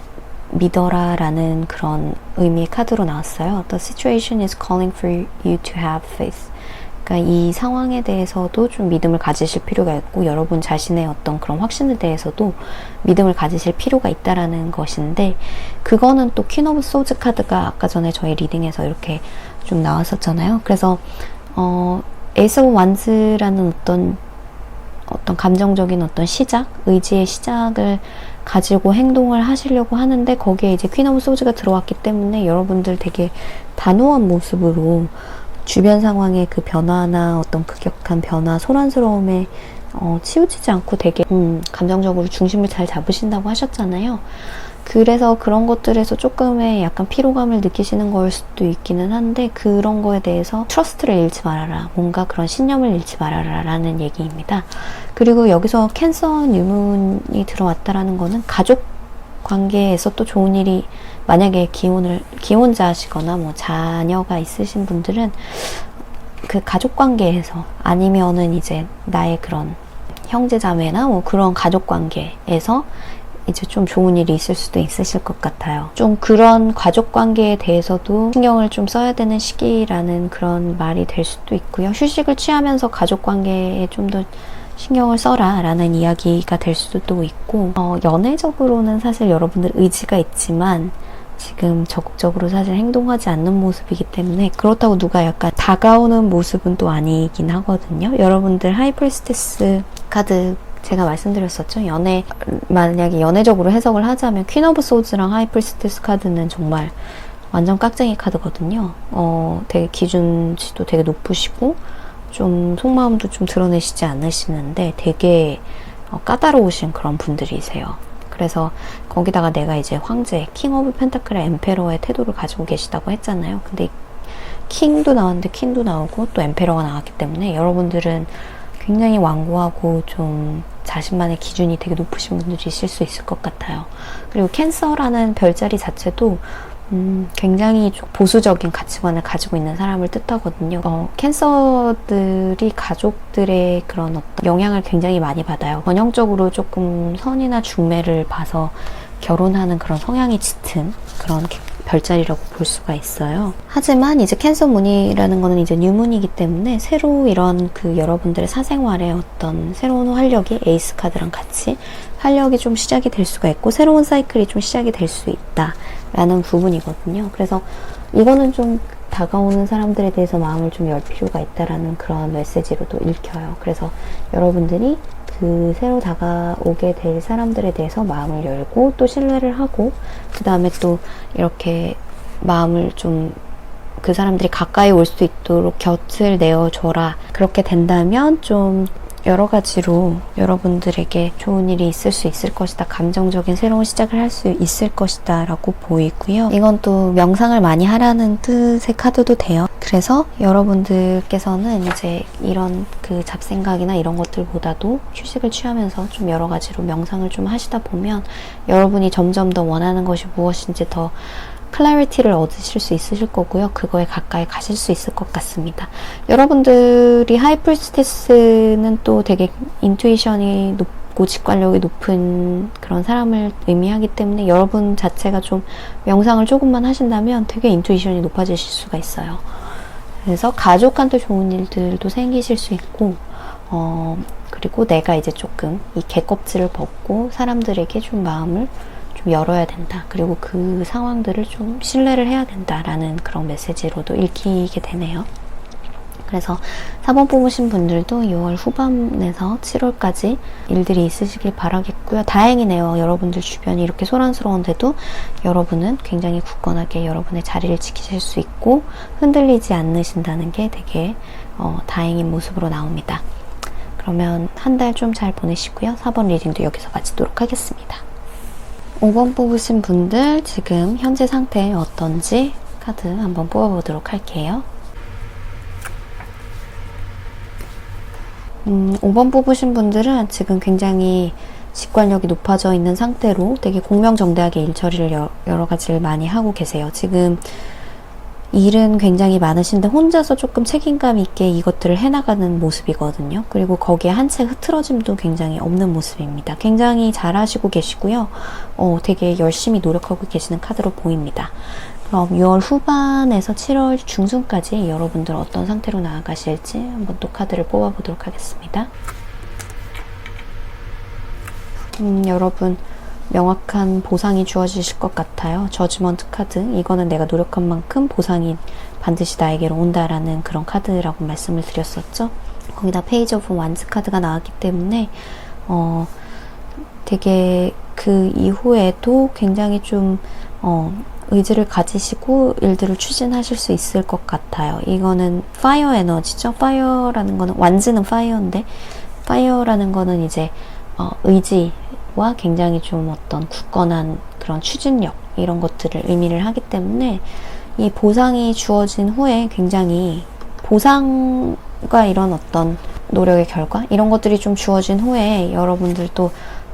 믿어라 라는 그런 의미의 카드로 나왔어요. The situation is calling for you to have faith. 그러니까 이 상황에 대해서도 좀 믿음을 가지실 필요가 있고, 여러분 자신의 어떤 그런 확신에 대해서도 믿음을 가지실 필요가 있다라는 것인데, 그거는 또 퀸 오브 소즈 카드가 아까 전에 저희 리딩에서 이렇게 좀 나왔었잖아요. 그래서 에이스 오브 완즈라는 어떤 감정적인 어떤 시작, 의지의 시작을 가지고 행동을 하시려고 하는데, 거기에 이제 퀸 오브 소즈가 들어왔기 때문에 여러분들 되게 단호한 모습으로 주변 상황의 그 변화나 어떤 급격한 변화, 소란스러움에 치우치지 않고 되게 감정적으로 중심을 잘 잡으신다고 하셨잖아요. 그래서 그런 것들에서 조금의 약간 피로감을 느끼시는 걸 수도 있기는 한데, 그런 거에 대해서 트러스트를 잃지 말아라, 뭔가 그런 신념을 잃지 말아라 라는 얘기입니다. 그리고 여기서 캔서 뉴문이 들어왔다라는 거는 가족 관계에서 또 좋은 일이, 만약에 기혼자시거나 뭐 자녀가 있으신 분들은 그 가족 관계에서, 아니면은 이제 나의 그런 형제자매나 뭐 그런 가족 관계에서 이제 좀 좋은 일이 있을 수도 있으실 것 같아요. 좀 그런 가족 관계에 대해서도 신경을 좀 써야 되는 시기라는 그런 말이 될 수도 있고요. 휴식을 취하면서 가족 관계에 좀 더 신경을 써라 라는 이야기가 될 수도 있고, 연애적으로는 사실 여러분들 의지가 있지만 지금 적극적으로 사실 행동하지 않는 모습이기 때문에, 그렇다고 누가 약간 다가오는 모습은 또 아니긴 하거든요. 여러분들 하이프리스테스 카드 제가 말씀드렸었죠. 만약에 연애적으로 해석을 하자면 퀸 오브 소즈랑 하이프리스테스 카드는 정말 완전 깍쟁이 카드거든요. 되게 기준치도 되게 높으시고 좀 속마음도 좀 드러내시지 않으시는데 되게 까다로우신 그런 분들이세요. 그래서 거기다가 내가 이제 황제, 킹 오브 펜타클의 엠페러의 태도를 가지고 계시다고 했잖아요. 근데 킹도 나왔는데 퀸도 나오고 또 엠페러가 나왔기 때문에 여러분들은 굉장히 완고하고 좀 자신만의 기준이 되게 높으신 분들이 있을 수 있을 것 같아요. 그리고 캔서라는 별자리 자체도 굉장히 좀 보수적인 가치관을 가지고 있는 사람을 뜻하거든요. 캔서들이 가족들의 그런 어떤 영향을 굉장히 많이 받아요. 전형적으로 조금 선이나 중매를 봐서 결혼하는 그런 성향이 짙은 그런 별자리라고 볼 수가 있어요. 하지만 이제 캔서 문이라는 거는 이제 뉴문이기 때문에 새로 이런 그 여러분들의 사생활에 어떤 새로운 활력이 에이스 카드랑 같이 활력이 좀 시작이 될 수가 있고 새로운 사이클이 좀 시작이 될 수 있다라는 부분이거든요. 그래서 이거는 좀 다가오는 사람들에 대해서 마음을 좀 열 필요가 있다라는 그런 메시지로도 읽혀요. 그래서 여러분들이 그 새로 다가오게 될 사람들에 대해서 마음을 열고 또 신뢰를 하고 그 다음에 또 이렇게 마음을 좀 그 사람들이 가까이 올 수 있도록 곁을 내어줘라. 그렇게 된다면 좀 여러 가지로 여러분들에게 좋은 일이 있을 수 있을 것이다. 감정적인 새로운 시작을 할 수 있을 것이다 라고 보이고요. 이건 또 명상을 많이 하라는 뜻의 카드도 돼요. 그래서 여러분들께서는 이제 이런 그 잡생각이나 이런 것들보다도 휴식을 취하면서 좀 여러 가지로 명상을 좀 하시다 보면 여러분이 점점 더 원하는 것이 무엇인지 더 클래리티를 얻으실 수 있으실 거고요. 그거에 가까이 가실 수 있을 것 같습니다. 여러분들이 하이프리스테스는 또 되게 인투이션이 높고 직관력이 높은 그런 사람을 의미하기 때문에 여러분 자체가 좀 명상을 조금만 하신다면 되게 인투이션이 높아지실 수가 있어요. 그래서 가족한테 좋은 일들도 생기실 수 있고 그리고 내가 이제 조금 이 개껍질을 벗고 사람들에게 좀 마음을 좀 열어야 된다. 그리고 그 상황들을 좀 신뢰를 해야 된다라는 그런 메시지로도 읽히게 되네요. 그래서 4번 뽑으신 분들도 6월 후반에서 7월까지 일들이 있으시길 바라겠고요. 다행이네요. 여러분들 주변이 이렇게 소란스러운데도 여러분은 굉장히 굳건하게 여러분의 자리를 지키실 수 있고 흔들리지 않으신다는 게 되게 다행인 모습으로 나옵니다. 그러면 한 달 좀 잘 보내시고요. 4번 리딩도 여기서 마치도록 하겠습니다. 5번 뽑으신 분들 지금 현재 상태 어떤지 카드 한번 뽑아보도록 할게요. 5번 뽑으신 분들은 지금 굉장히 직관력이 높아져 있는 상태로 되게 공명정대하게 일 처리를 여러 가지를 많이 하고 계세요. 지금 일은 굉장히 많으신데 혼자서 조금 책임감 있게 이것들을 해나가는 모습이거든요. 그리고 거기에 한 채 흐트러짐도 굉장히 없는 모습입니다. 굉장히 잘하시고 계시고요. 되게 열심히 노력하고 계시는 카드로 보입니다. 그럼 6월 후반에서 7월 중순까지 여러분들 어떤 상태로 나아가실지 한번 또 카드를 뽑아보도록 하겠습니다. 여러분 명확한 보상이 주어지실 것 같아요. 저지먼트 카드, 이거는 내가 노력한 만큼 보상이 반드시 나에게로 온다라는 그런 카드라고 말씀을 드렸었죠. 거기다 페이지 오브 완즈 카드가 나왔기 때문에 되게 그 이후에도 굉장히 좀 의지를 가지시고 일들을 추진하실 수 있을 것 같아요. 이거는 파이어 에너지죠. 파이어라는 거는 완즈는 파이어인데 파이어라는 거는 이제 의지와 굉장히 좀 어떤 굳건한 그런 추진력 이런 것들을 의미를 하기 때문에 이 보상이 주어진 후에 굉장히 보상과 이런 어떤 노력의 결과 이런 것들이 좀 주어진 후에 여러분들도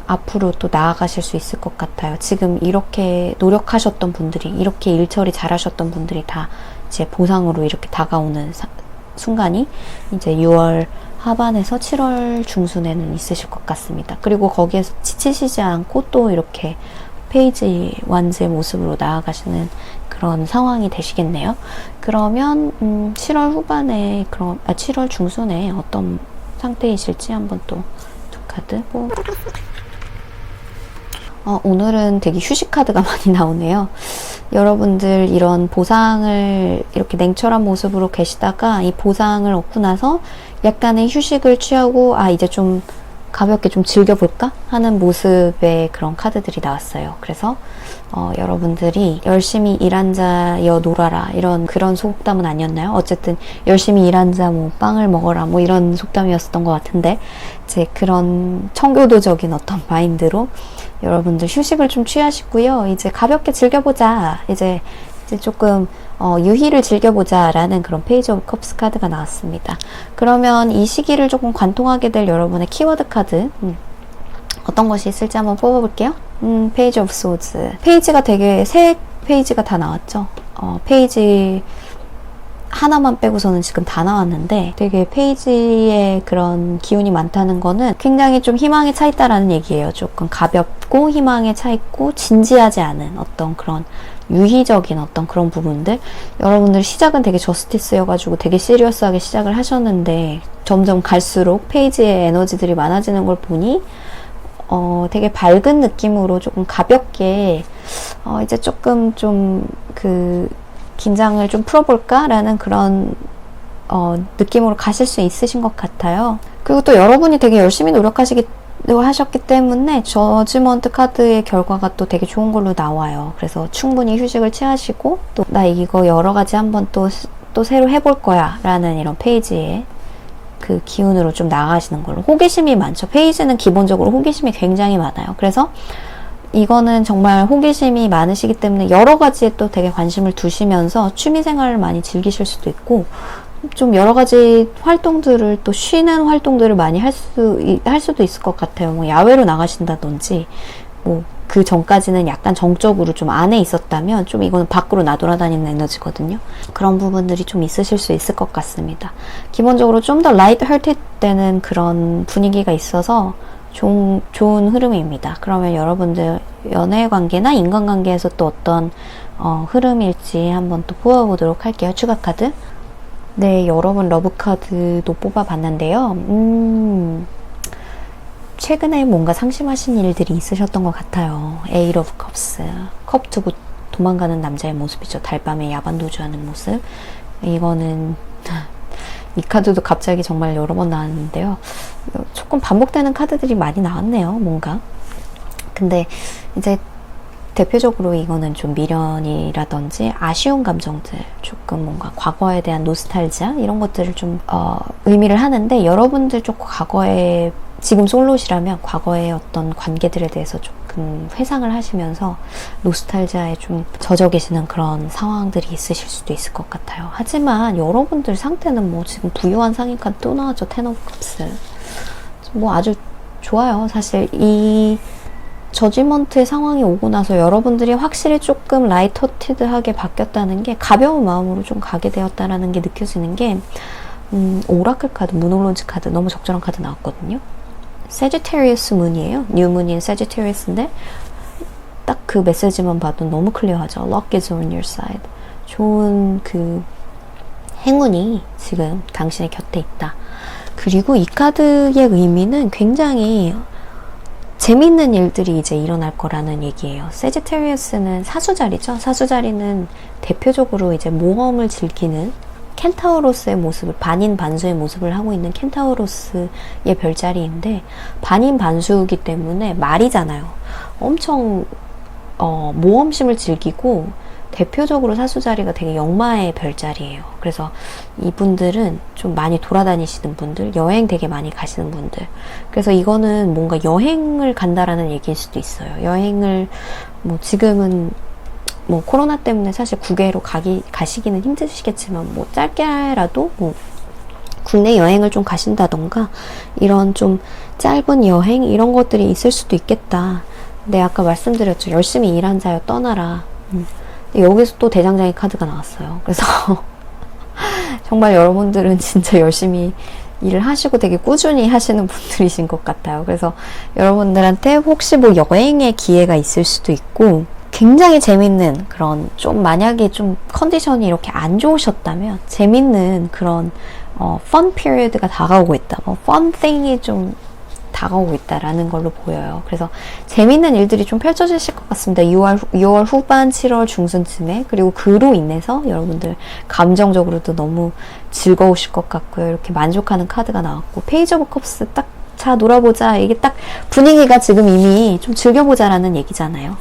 앞으로 또 나아가실 수 있을 것 같아요. 지금 이렇게 노력하셨던 분들이 이렇게 일처리 잘하셨던 분들이 다 이제 보상으로 이렇게 다가오는 순간이 이제 6월 하반에서 7월 중순에는 있으실 것 같습니다. 그리고 거기에서 지치시지 않고 또 이렇게 페이지 완즈의 모습으로 나아가시는 그런 상황이 되시겠네요. 그러면 7월 후반에 7월 중순에 어떤 상태이실지 한번 또 두 카드 오늘은 되게 휴식 카드가 많이 나오네요. 여러분들 이런 보상을 이렇게 냉철한 모습으로 계시다가 이 보상을 얻고 나서 약간의 휴식을 취하고 이제 좀 가볍게 좀 즐겨볼까 하는 모습의 그런 카드들이 나왔어요. 그래서 여러분들이 열심히 일한 자여 놀아라 이런 그런 속담은 아니었나요? 어쨌든 열심히 일한 자 뭐 빵을 먹어라 뭐 이런 속담이었던 것 같은데 이제 그런 청교도적인 어떤 마인드로 여러분들 휴식을 좀 취하시고요. 이제 가볍게 즐겨보자. 이제 조금 유희를 즐겨보자 라는 그런 페이지 오브 컵스 카드가 나왔습니다. 그러면 이 시기를 조금 관통하게 될 여러분의 키워드 카드 어떤 것이 있을지 한번 뽑아볼게요. 페이지 오브 소즈. 페이지가 되게 색 페이지가 다 나왔죠. 페이지 하나만 빼고서는 지금 다 나왔는데 되게 페이지에 그런 기운이 많다는 거는 굉장히 좀 희망에 차 있다라는 얘기예요. 조금 가볍고 희망에 차 있고 진지하지 않은 어떤 그런 유희적인 어떤 그런 부분들. 여러분들 시작은 되게 저스티스여가지고 되게 시리어스하게 시작을 하셨는데 점점 갈수록 페이지에 에너지들이 많아지는 걸 보니 되게 밝은 느낌으로 조금 가볍게 이제 조금 좀 긴장을 좀 풀어볼까라는 그런 느낌으로 가실 수 있으신 것 같아요. 그리고 또 여러분이 되게 열심히 하셨기 때문에 저지먼트 카드의 결과가 또 되게 좋은 걸로 나와요. 그래서 충분히 휴식을 취하시고 또 나 이거 여러 가지 한번 또 새로 해볼 거야 라는 이런 페이지에 그 기운으로 좀 나가시는 걸로. 호기심이 많죠. 페이지는 기본적으로 호기심이 굉장히 많아요. 그래서 이거는 정말 호기심이 많으시기 때문에 여러 가지에 또 되게 관심을 두시면서 취미생활을 많이 즐기실 수도 있고 좀 여러 가지 활동들을 또 쉬는 활동들을 많이 할 수도 있을 것 같아요. 뭐 야외로 나가신다든지 뭐 그 전까지는 약간 정적으로 좀 안에 있었다면 좀 이거는 밖으로 나돌아다니는 에너지거든요. 그런 부분들이 좀 있으실 수 있을 것 같습니다. 기본적으로 좀 더 라이트 헐티드 되는 그런 분위기가 있어서 좋은 흐름입니다. 그러면 여러분들 연애 관계나 인간관계에서 또 어떤 흐름일지 한번 또 뽑아보도록 할게요. 추가 카드. 네, 여러분 러브 카드도 뽑아봤는데요. 최근에 뭔가 상심하신 일들이 있으셨던 것 같아요. Eight of Cups. 컵 두고 도망가는 남자의 모습이죠. 달밤에 야반도주하는 모습. 이거는 이 카드도 갑자기 정말 여러 번 나왔는데요. 조금 반복되는 카드들이 많이 나왔네요. 뭔가. 근데 이제 대표적으로 이거는 좀 미련이라든지 아쉬운 감정들, 조금 뭔가 과거에 대한 노스탈지아 이런 것들을 좀 의미를 하는데 여러분들 조금 과거에 지금 솔로시라면 과거의 어떤 관계들에 대해서 조금 회상을 하시면서 노스탈지아에 좀 젖어 계시는 그런 상황들이 있으실 수도 있을 것 같아요. 하지만 여러분들 상태는 뭐 지금 부유한 상인 카드 또 나왔죠. 텐 오브 컵스. 뭐 아주 좋아요. 사실 이 저지먼트의 상황이 오고 나서 여러분들이 확실히 조금 라이트허티드하게 바뀌었다는 게 가벼운 마음으로 좀 가게 되었다라는 게 느껴지는 게 오라클 카드, 문홀론즈 카드 너무 적절한 카드 나왔거든요. 세지테리우스 문이에요. 뉴문인 세지테리우스인데 딱 그 메시지만 봐도 너무 클리어하죠. Luck is on your side. 좋은 그 행운이 지금 당신의 곁에 있다. 그리고 이 카드의 의미는 굉장히 재밌는 일들이 이제 일어날 거라는 얘기예요. 세지테리우스는 사수자리죠. 사수자리는 대표적으로 이제 모험을 즐기는 켄타우로스의 모습을, 반인 반수의 모습을 하고 있는 켄타우로스의 별자리인데 반인 반수이기 때문에 말이잖아요. 엄청 모험심을 즐기고 대표적으로 사수자리가 되게 역마의 별자리예요. 그래서 이분들은 좀 많이 돌아다니시는 분들, 여행 되게 많이 가시는 분들. 그래서 이거는 뭔가 여행을 간다라는 얘기일 수도 있어요. 여행을 뭐 지금은 뭐 코로나 때문에 사실 국외로 가시기는 힘드시겠지만 뭐 짧게라도 뭐 국내 여행을 좀 가신다던가 이런 좀 짧은 여행 이런 것들이 있을 수도 있겠다. 근데 아까 말씀드렸죠. 열심히 일한 자여 떠나라. 여기서 또 대장장이 카드가 나왔어요. 그래서 정말 여러분들은 진짜 열심히 일을 하시고 되게 꾸준히 하시는 분들이신 것 같아요. 그래서 여러분들한테 혹시 뭐 여행의 기회가 있을 수도 있고 굉장히 재밌는 그런 좀 만약에 좀 컨디션이 이렇게 안 좋으셨다면 재밌는 그런 fun period가 다가오고 있다. 뭐 fun thing이 좀 다가오고 있다라는 걸로 보여요. 그래서 재밌는 일들이 좀 펼쳐지실 것 같습니다. 6월 후반, 7월 중순쯤에. 그리고 그로 인해서 여러분들 감정적으로도 너무 즐거우실 것 같고요. 이렇게 만족하는 카드가 나왔고 페이지 오브 컵스 딱 자 놀아보자. 이게 딱 분위기가 지금 이미 좀 즐겨보자라는 얘기잖아요.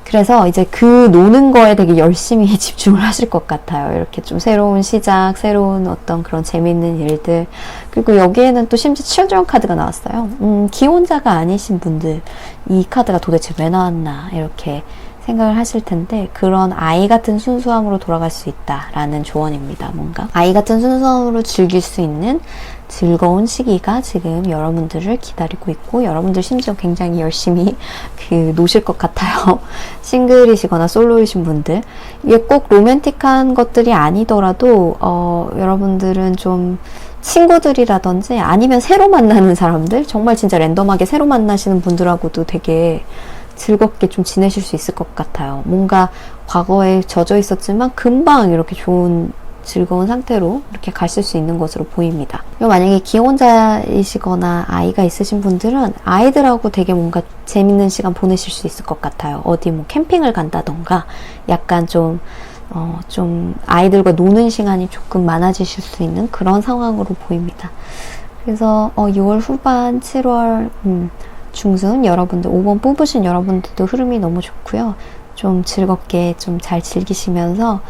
그래서 이제 그 노는 거에 되게 열심히 집중을 하실 것 같아요. 이렇게 좀 새로운 시작, 새로운 어떤 그런 재밌는 일들. 그리고 여기에는 또 심지어 children 카드가 나왔어요. 기혼자가 아니신 분들, 이 카드가 도대체 왜 나왔나, 이렇게 생각을 하실 텐데 그런 아이 같은 순수함으로 돌아갈 수 있다라는 조언입니다. 뭔가 아이 같은 순수함으로 즐길 수 있는 즐거운 시기가 지금 여러분들을 기다리고 있고 여러분들 심지어 굉장히 열심히 노실 것 같아요. 싱글이시거나 솔로이신 분들 이게 꼭 로맨틱한 것들이 아니더라도 여러분들은 좀 친구들이라든지 아니면 새로 만나는 사람들 정말 진짜 랜덤하게 새로 만나시는 분들하고도 되게 즐겁게 좀 지내실 수 있을 것 같아요. 뭔가 과거에 젖어 있었지만 금방 이렇게 좋은 즐거운 상태로 이렇게 가실 수 있는 것으로 보입니다. 그리고 만약에 기혼자이시거나 아이가 있으신 분들은 아이들하고 되게 뭔가 재밌는 시간 보내실 수 있을 것 같아요. 어디 뭐 캠핑을 간다던가 약간 좀 아이들과 노는 시간이 조금 많아지실 수 있는 그런 상황으로 보입니다. 그래서 6월 후반, 7월 중순 여러분들 5번 뽑으신 여러분들도 흐름이 너무 좋고요. 좀 즐겁게 좀 잘 즐기시면서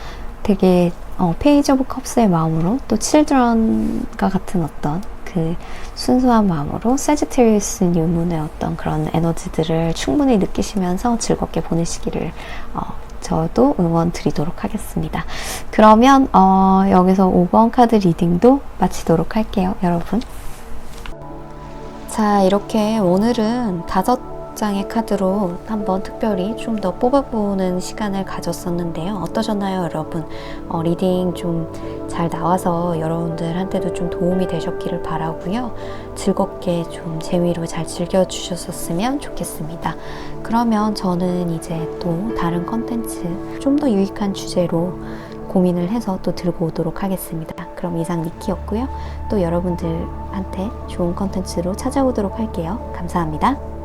되게 페이지 오브 컵스의 마음으로 또 칠드런과 같은 어떤 그 순수한 마음으로 세지테리우스 뉴문의 어떤 그런 에너지들을 충분히 느끼시면서 즐겁게 보내시기를 저도 응원 드리도록 하겠습니다. 그러면 여기서 5번 카드 리딩도 마치도록 할게요, 여러분. 자, 이렇게 오늘은 5장의 카드로 한번 특별히 좀 더 뽑아보는 시간을 가졌었는데요. 어떠셨나요, 여러분? 리딩 좀 잘 나와서 여러분들한테도 좀 도움이 되셨기를 바라고요. 즐겁게 좀 재미로 잘 즐겨주셨었으면 좋겠습니다. 그러면 저는 이제 또 다른 컨텐츠 좀 더 유익한 주제로 고민을 해서 또 들고 오도록 하겠습니다. 그럼 이상 니키였고요. 또 여러분들한테 좋은 컨텐츠로 찾아오도록 할게요. 감사합니다.